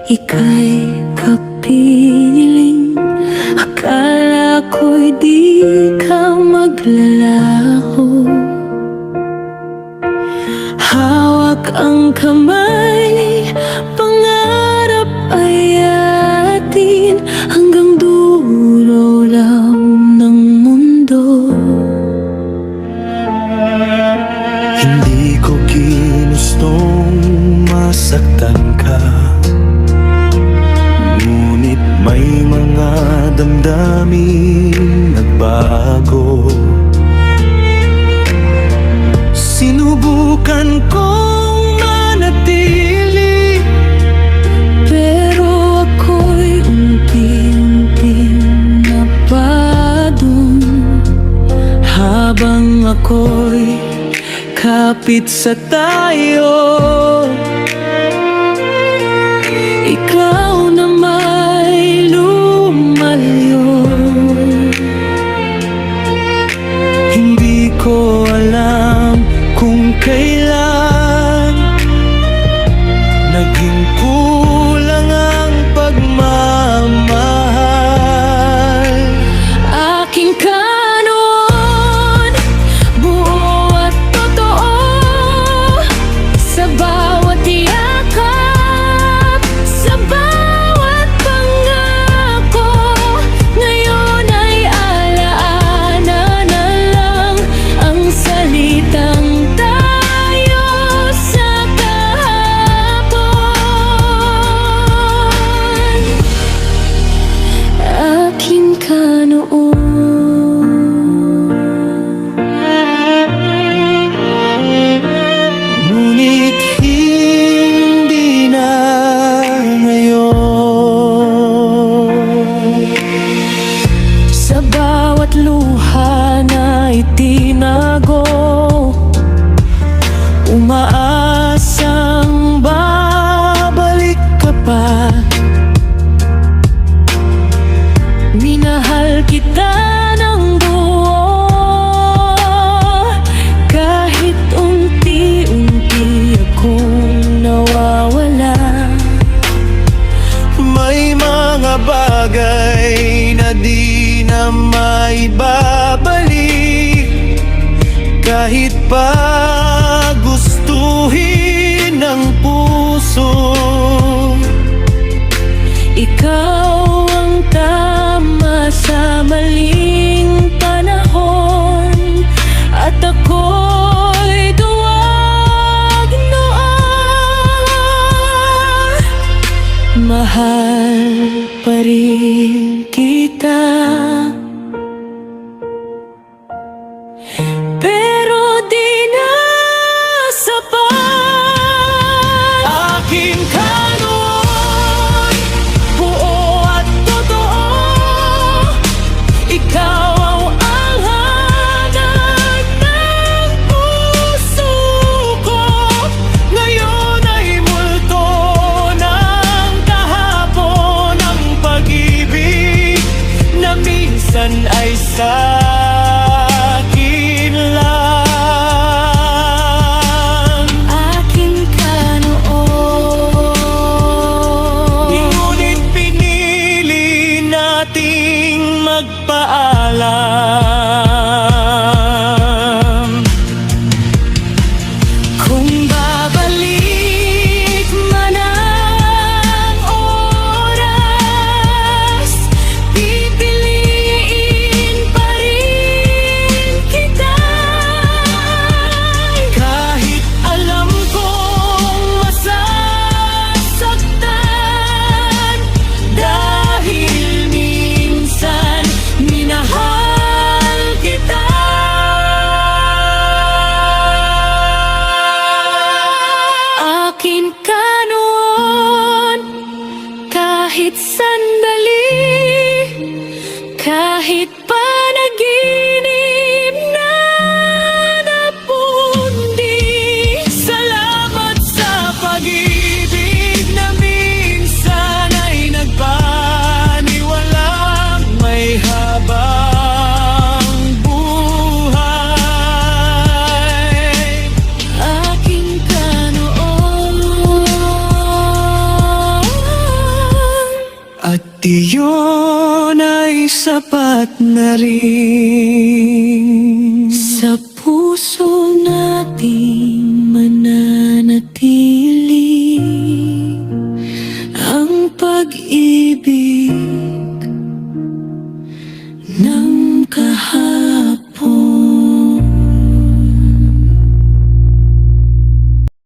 ika'y kapiling. Akala ko'y di ka maglalaho. Hawak ang kamay, pangarap ay atin hanggang dulo lang ng mundo. Hindi ko ginustong masaktan ka, ngunit may mga damdaming nagbago. Sinubukan kong manatili, pero ako'y unti-unting napadong. habang ako'y kapit sa tayo. Ikaw na may lumayo. Hindi ko alam kung kailan naging kulang ang pagmamahal. Aking kanon, buo at totoo, sa bawat yakap, sa bawat pangako. Ngayon ay alaala na lang ang salitang tayo. iyon ay sapat na rin. Sa puso nating mananatili ang pag-ibig